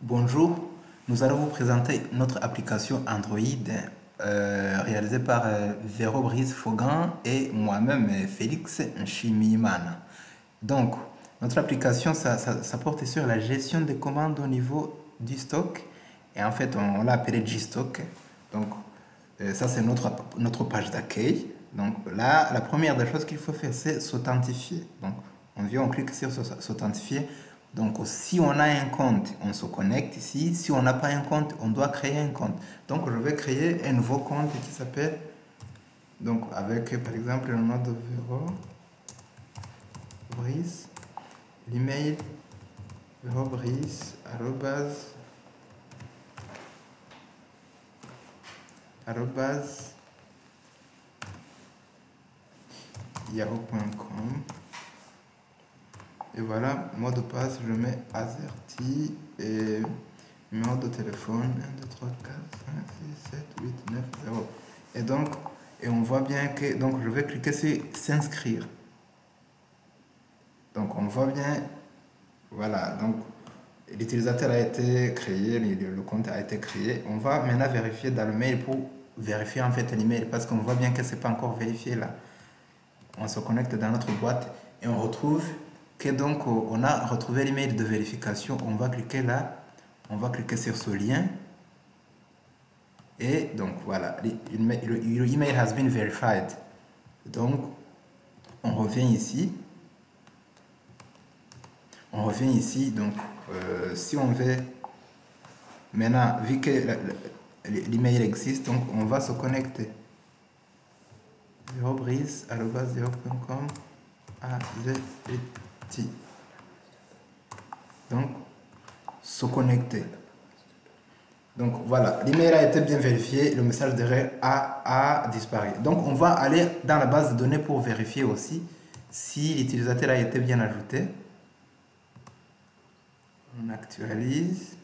Bonjour, nous allons vous présenter notre application Android réalisée par Véro Brice Fogan et moi-même Félix Nchimiyimana. Donc, notre application, ça porte sur la gestion des commandes au niveau du stock et en fait, on l'a appelé G-Stock. Donc, ça, c'est notre page d'accueil. Donc là, la première des choses qu'il faut faire, c'est s'authentifier. Donc, on clique sur s'authentifier. Donc, si on a un compte, on se connecte ici. Si on n'a pas un compte, on doit créer un compte. Donc, je vais créer un nouveau compte qui s'appelle, donc avec par exemple le nom de Véro Brice, l'email verobrice @yahoo.com. Et voilà, mot de passe, je mets AZERTY et numéro de téléphone 1, 2, 3, 4, 5, 6, 7, 8, 9, 0. Et donc, on voit bien que, donc je vais cliquer sur s'inscrire. Donc on voit bien, voilà, donc l'utilisateur a été créé, le compte a été créé. On va maintenant vérifier dans le mail pour vérifier en fait l'email parce qu'on voit bien que c'est pas encore vérifié là. On se connecte dans notre boîte et on retrouve que donc on a retrouvé l'email de vérification. On va cliquer là, on va cliquer sur ce lien et donc voilà, your email has been verified. Donc on revient ici. Donc si on veut maintenant, vu que l'email existe, donc on va se connecter. verobrice@yahoo.com AZERTY. Donc se connecter. Donc voilà, l'email a été bien vérifié, le message derrière a disparu. Donc on va aller dans la base de données pour vérifier aussi si l'utilisateur a été bien ajouté. On actualise.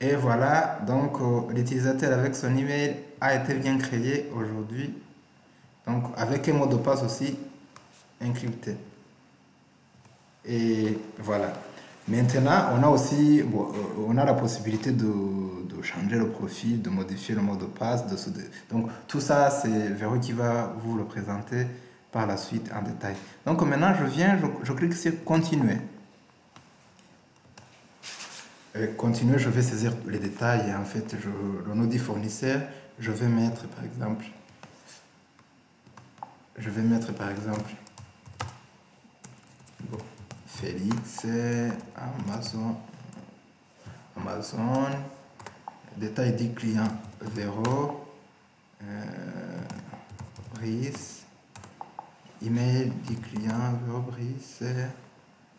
Et voilà, donc l'utilisateur avec son email a été bien créé aujourd'hui. Donc avec un mot de passe aussi encrypté. Et voilà. Maintenant, on a aussi on a la possibilité de changer le profil, de modifier le mot de passe. Donc tout ça, c'est Véro qui va vous le présenter par la suite en détail. Donc maintenant, je clique sur continuer. Continuer, je vais saisir les détails et en fait, le nom du fournisseur, je vais mettre par exemple, bon, Félix, Amazon, détail du client, Véro, Brice, email du client, verobrice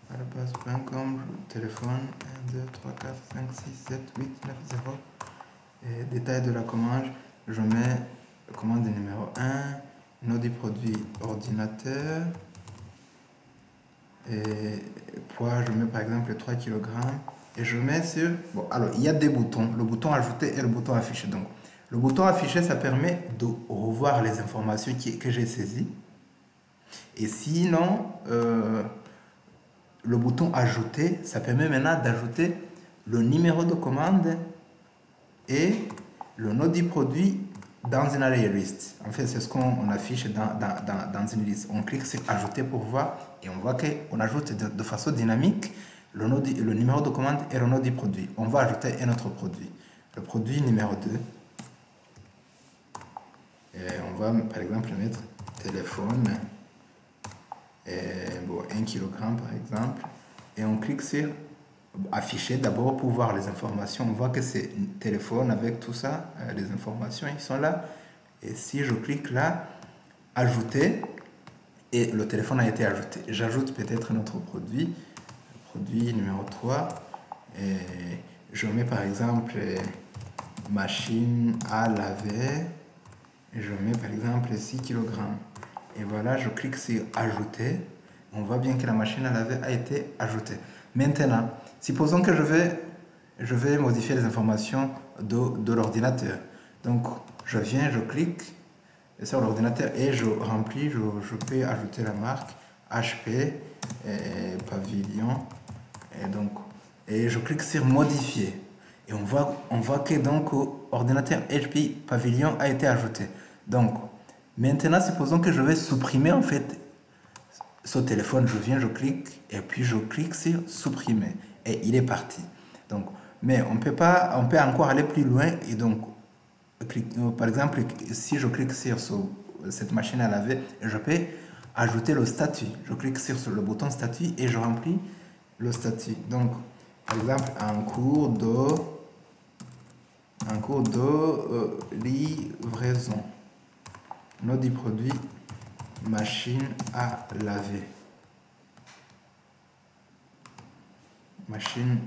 @.com, téléphone 1, 2, 3, 4, 5, 6, 7, 8, 9, 0. Et détail de la commande, je mets commande numéro 1, nom du produit ordinateur. Et poids, je mets par exemple 3 kg. Et je mets sur... Bon, alors il y a des boutons, le bouton ajouter et le bouton afficher. Donc, le bouton afficher, ça permet de revoir les informations que j'ai saisies. Et sinon, le bouton ajouter, ça permet maintenant d'ajouter le numéro de commande et le nom du produit dans une array list. En fait, c'est ce qu'on affiche dans une liste. On clique sur ajouter pour voir et on voit qu'on ajoute de façon dynamique le numéro de commande et le nom du produit. On va ajouter un autre produit, le produit numéro 2. Et on va par exemple mettre téléphone. Bon, 1 kg par exemple, et on clique sur afficher d'abord pour voir les informations. On voit que c'est un téléphone avec tout ça, les informations ils sont là. Et si je clique là, ajouter, et le téléphone a été ajouté, j'ajoute peut-être notre produit, le produit numéro 3, et je mets par exemple machine à laver, et je mets par exemple 6 kg. Et voilà, je clique sur ajouter. On voit bien que la machine à laver a été ajoutée. Maintenant, supposons que je vais modifier les informations de l'ordinateur. Donc, je viens, je clique sur l'ordinateur et je remplis, je peux ajouter la marque HP, et Pavilion. Et donc, et je clique sur modifier. Et on voit que donc ordinateur HP Pavilion a été ajouté. Donc maintenant, supposons que je vais supprimer en fait ce téléphone. Je viens, je clique et puis je clique sur supprimer et il est parti. Donc, mais on peut encore aller plus loin et donc par exemple, si je clique sur cette machine à laver, je peux ajouter le statut. Je clique sur le bouton statut et je remplis le statut. Donc, par exemple, en cours de livraison. Nom du produit, machine à laver. Machine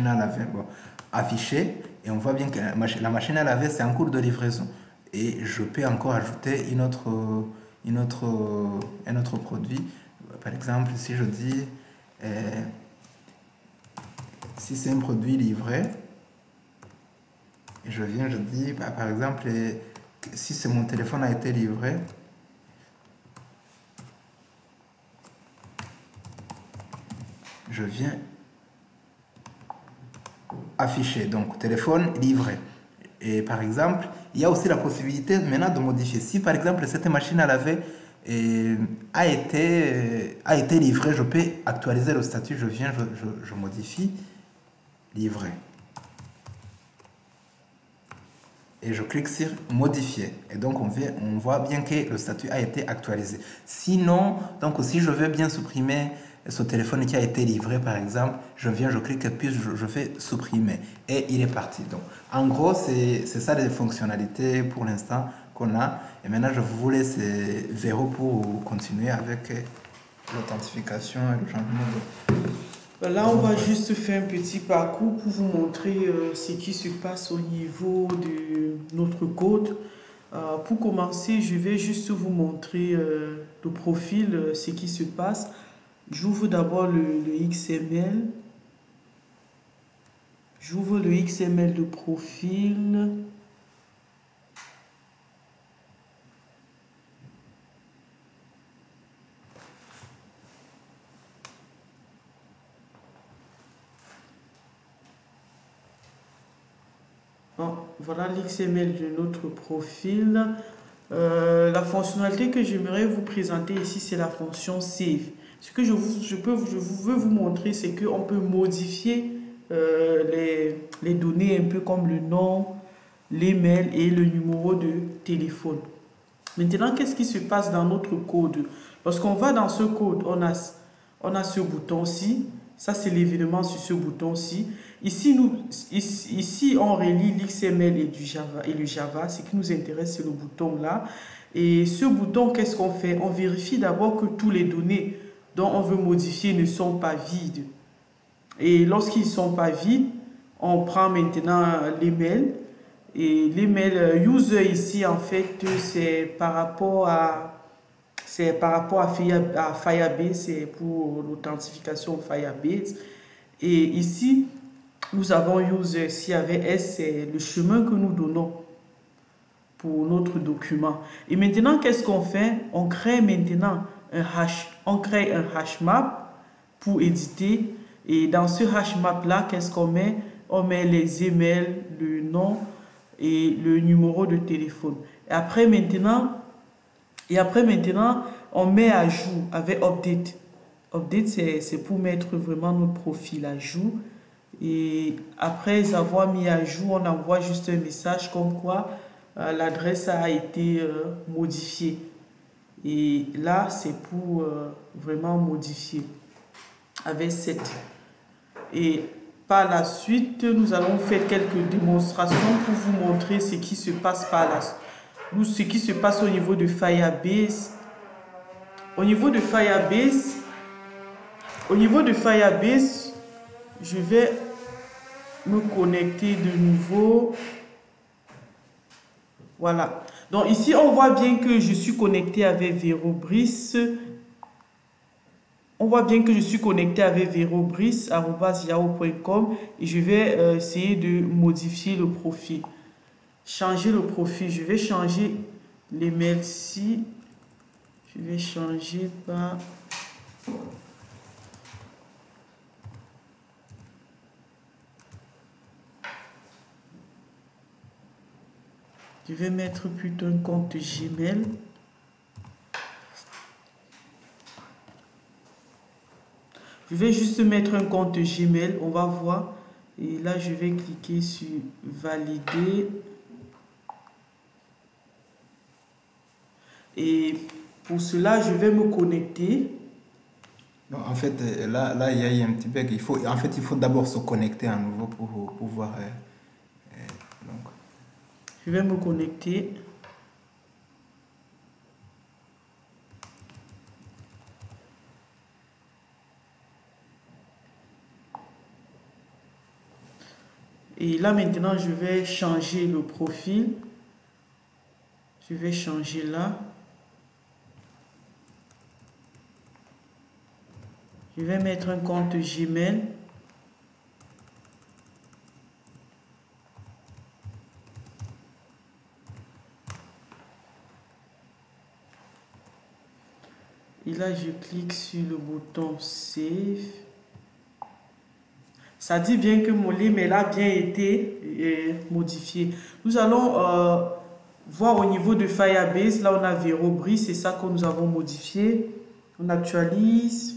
à laver. Bon, affiché. Et on voit bien que la machine à laver, c'est en cours de livraison. Et je peux encore ajouter un autre produit. Par exemple, si je dis... si c'est un produit livré, je viens, je dis, par exemple, si mon téléphone a été livré, je viens afficher, donc téléphone livré. Et par exemple, il y a aussi la possibilité maintenant de modifier. Si par exemple cette machine à laver a été livrée, je peux actualiser le statut, je viens, je modifie, livré. Et je clique sur modifier. Et donc on voit bien que le statut a été actualisé. Sinon, donc si je veux bien supprimer ce téléphone qui a été livré par exemple, je viens, je clique et puis je fais supprimer. Et il est parti. Donc en gros, c'est ça les fonctionnalités pour l'instant qu'on a. Et maintenant, je vous laisse Véro pour continuer avec l'authentification et le changement de... Là, on va juste faire un petit parcours pour vous montrer ce qui se passe au niveau de notre code. Pour commencer, je vais juste vous montrer le profil, ce qui se passe. J'ouvre d'abord le XML. J'ouvre le XML de profil. Bon, voilà l'XML de notre profil. La fonctionnalité que j'aimerais vous présenter ici, c'est la fonction Save. Ce que je veux vous montrer, c'est qu'on peut modifier les données un peu comme le nom, l'email et le numéro de téléphone. Maintenant, qu'est-ce qui se passe dans notre code? Lorsqu'on va dans ce code, on a ce bouton-ci. Ça, c'est l'événement sur ce bouton-ci. Ici, on relie l'XML et le Java. Ce qui nous intéresse, c'est le bouton-là. Et ce bouton, qu'est-ce qu'on fait? On vérifie d'abord que toutes les données dont on veut modifier ne sont pas vides. Et lorsqu'ils ne sont pas vides, on prend maintenant l'email. Et l'email user ici, en fait, c'est par rapport à Firebase, c'est pour l'authentification Firebase. Et ici, nous avons user, ici avec S, c'est le chemin que nous donnons pour notre document. Et maintenant, qu'est-ce qu'on fait? On crée maintenant un hash map pour éditer. Et dans ce hash map là, qu'est-ce qu'on met? On met les emails, le nom et le numéro de téléphone. Et après maintenant, on met à jour avec update. Update, c'est pour mettre vraiment notre profil à jour. Et après avoir mis à jour, on envoie juste un message comme quoi l'adresse a été modifiée. Et là, c'est pour vraiment modifier avec 7. Et par la suite, nous allons faire quelques démonstrations pour vous montrer ce qui se passe ce qui se passe au niveau de Firebase. Au niveau de Firebase, je vais me connecter de nouveau. Voilà. Donc ici, on voit bien que je suis connecté avec Verobris. On voit bien que je suis connecté avec verobris@yahoo.com et je vais essayer de modifier le profil. Changer le profil. Je vais changer l'email ici. Je vais changer par Je vais mettre plutôt un compte Gmail. Je vais juste mettre un compte Gmail, on va voir. Et là, je vais cliquer sur valider. Et pour cela, je vais me connecter. Bon, en fait, là, il y a eu un petit bug. Il faut d'abord se connecter à nouveau pour pouvoir. Donc. Je vais me connecter. Et là, maintenant, je vais changer le profil. Je vais changer là. Je vais mettre un compte Gmail. Et là, je clique sur le bouton Save. Ça dit bien que mon email a bien été modifié. Nous allons voir au niveau de Firebase. Là, on a Verobris, c'est ça que nous avons modifié. On actualise.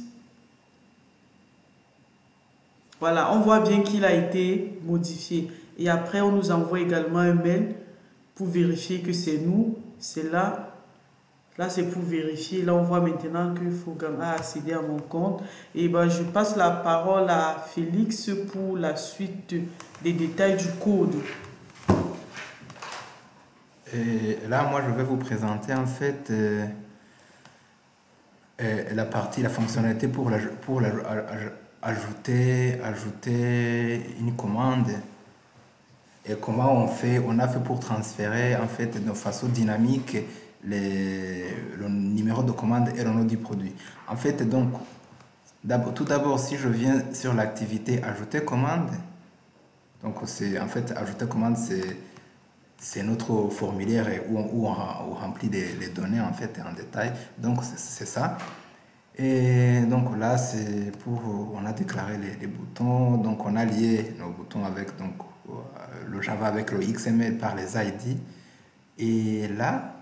Voilà, on voit bien qu'il a été modifié. Et après, on nous envoie également un mail pour vérifier que c'est nous. C'est là. Là, c'est pour vérifier. Là, on voit maintenant que Fogam a accédé à mon compte. Et ben, je passe la parole à Félix pour la suite des détails du code. Et là, moi, je vais vous présenter en fait la fonctionnalité pour ajouter une commande. Et comment on a fait pour transférer en fait de façon dynamique le numéro de commande et le nom du produit. En fait, donc, tout d'abord, si je viens sur l'activité ajouter commande, donc c'est en fait ajouter commande, c'est notre formulaire où on remplit les données en fait en détail. Donc c'est ça. Et donc là, c'est pour on a déclaré les boutons, donc on a lié nos boutons avec donc le Java avec le XML par les ID. Et là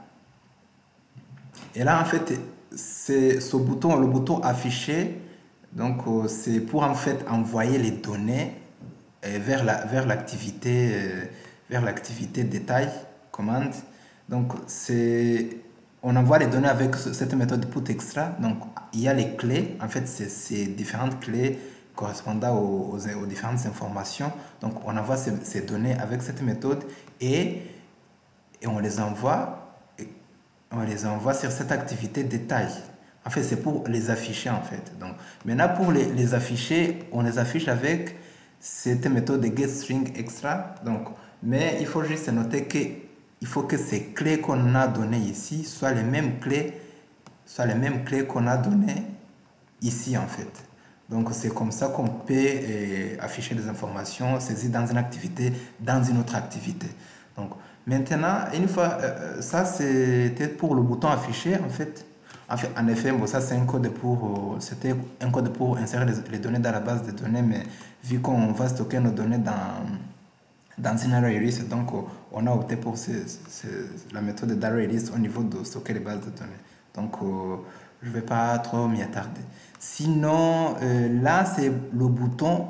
en fait, c'est ce bouton, le bouton affiché, donc c'est pour en fait envoyer les données vers l'activité détail commande. Donc on envoie les données avec cette méthode put extra. Donc il y a les clés, en fait c'est différentes clés correspondant aux différentes informations. Donc on envoie ces données avec cette méthode et on les envoie sur cette activité détail. En fait, c'est pour les afficher en fait. Donc, maintenant, pour les afficher, on les affiche avec cette méthode de getStringExtra. Donc, mais il faut juste noter qu'il faut que ces clés qu'on a données ici soient les mêmes clés qu'on a données ici en fait. Donc, c'est comme ça qu'on peut afficher des informations saisies dans une activité, dans une autre activité. Donc, maintenant, une fois, ça c'était pour le bouton afficher en fait. En effet, bon, ça c'est un code c'était un code pour insérer les données dans la base de données, mais vu qu'on va stocker nos données dans une array list, donc on a opté pour la méthode d'array list au niveau de stocker les bases de données. Donc je ne vais pas trop m'y attarder. Sinon, là c'est le bouton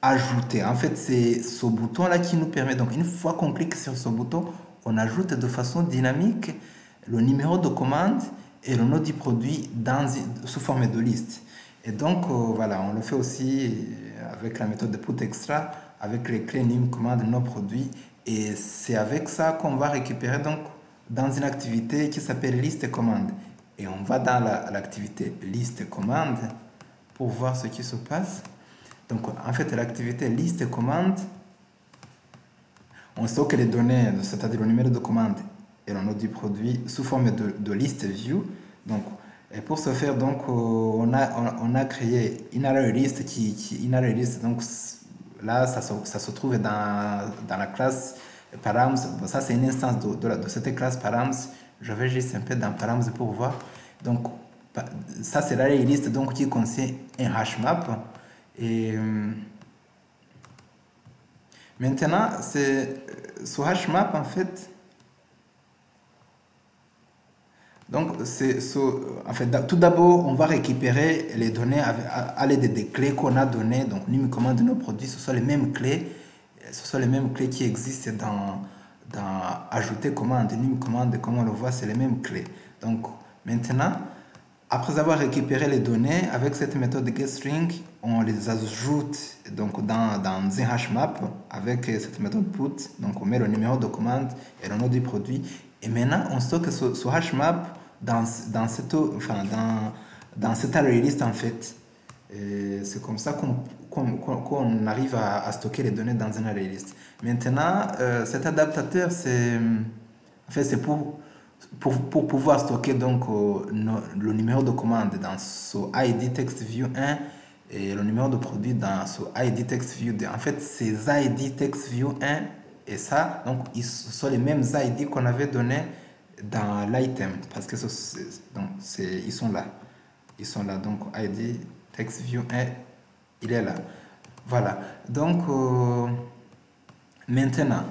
ajouter. En fait, c'est ce bouton là qui nous permet, donc une fois qu'on clique sur ce bouton, on ajoute de façon dynamique le numéro de commande et le nom du produit sous forme de liste. Et donc voilà, on le fait aussi avec la méthode de put extra, avec les clés num commande nos produits, et c'est avec ça qu'on va récupérer donc dans une activité qui s'appelle liste commande. Et on va dans l'activité liste commande pour voir ce qui se passe. Donc, en fait, l'activité liste commande, on stocke les données, c'est-à-dire le numéro de commande et le nom du produit sous forme de liste view. Donc, et pour ce faire, donc, on a créé une array list donc là, ça se trouve dans la classe params. Bon, ça, c'est une instance de cette classe params. Je vais juste un peu dans params pour voir. Donc, Ça, c'est l'array list donc, qui contient un hashmap. Et maintenant, ce hashmap, en fait, donc, en fait, tout d'abord, on va récupérer les données à l'aide des clés qu'on a données. Donc, num commande de nos produits, ce sont les mêmes clés. Ce sont les mêmes clés qui existent dans ajouter commande, num commande, comme on le voit, c'est les mêmes clés. Donc, maintenant, après avoir récupéré les données, avec cette méthode getString, on les ajoute donc, dans un hashmap avec cette méthode put. Donc, on met le numéro de commande et le nom du produit. Et maintenant, on stocke ce hashmap dans cette array list, en fait. C'est comme ça qu'on arrive à stocker les données dans une array list. Maintenant, cet adaptateur, c'est pour pouvoir stocker donc, le numéro de commande dans ce ID text view 1 et le numéro de produit dans ce ID text view 2. En fait, ces ID text view 1 et ça, donc, ils sont les mêmes ID qu'on avait donnés dans l'item parce que ils sont là. Ils sont là. Donc, ID text view 1, il est là. Voilà. Donc, maintenant,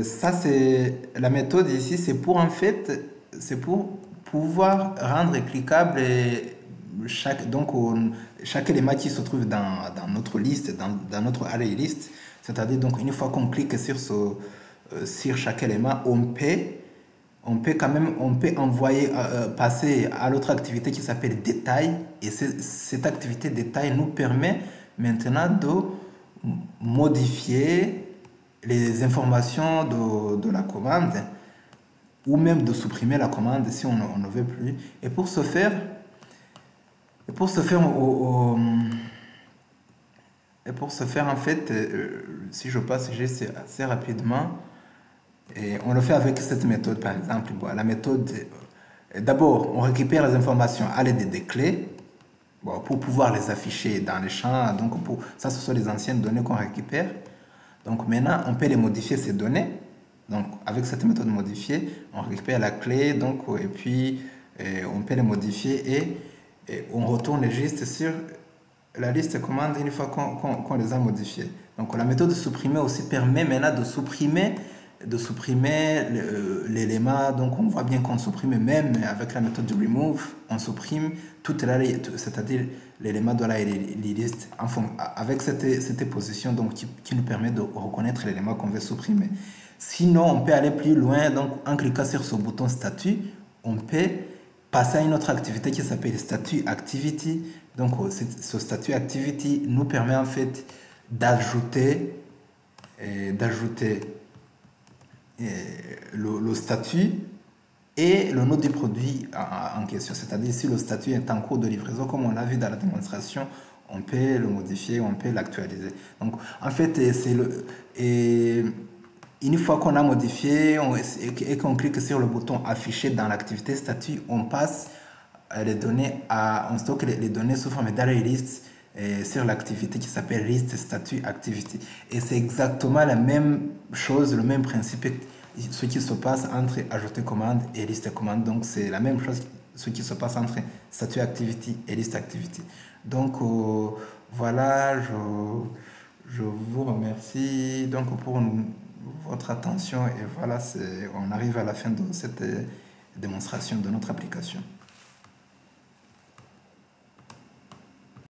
ça c'est la méthode ici, c'est pour en fait, c'est pour pouvoir rendre cliquable chaque élément qui se trouve dans notre liste, dans notre array list. C'est-à-dire donc une fois qu'on clique sur chaque élément, on peut envoyer, passer à l'autre activité qui s'appelle détail. Et cette activité détail nous permet maintenant de modifier les informations de la commande ou même de supprimer la commande si on ne veut plus. Et pour ce faire, en fait, si je passe assez rapidement, et on le fait avec cette méthode, par exemple. Bon, la méthode, d'abord, on récupère les informations à l'aide des clés, bon, pour pouvoir les afficher dans les champs. Donc, ça, ce sont les anciennes données qu'on récupère. Donc, maintenant, on peut les modifier, ces données. Donc, avec cette méthode modifiée, on récupère la clé, donc, et puis on peut les modifier et on retourne juste sur la liste commande une fois qu'on les a modifiées. Donc, la méthode supprimer aussi permet maintenant de supprimer l'élément. Donc, on voit bien qu'on supprime même avec la méthode de remove, on supprime toute l'array, c'est-à-dire l'élément de la liste avec cette position donc, qui nous permet de reconnaître l'élément qu'on veut supprimer. Sinon, on peut aller plus loin. Donc, en cliquant sur ce bouton statut, on peut passer à une autre activité qui s'appelle statut activity. Donc, ce statut activity nous permet en fait d'ajouter le statut et le nom du produit en question. C'est-à-dire si le statut est en cours de livraison, comme on l'a vu dans la démonstration, on peut le modifier, on peut l'actualiser. Donc, en fait, une fois qu'on a modifié et qu'on clique sur le bouton afficher dans l'activité statut, on passe les données on stocke les données sous forme d'array list sur l'activité qui s'appelle list statut activity. Et c'est exactement la même chose, le même principe, ce qui se passe entre ajouter commande et liste commande. Donc c'est la même chose, ce qui se passe entre statut activity et list activity. Donc voilà, je vous remercie donc pour votre attention et voilà, on arrive à la fin de cette démonstration de notre application.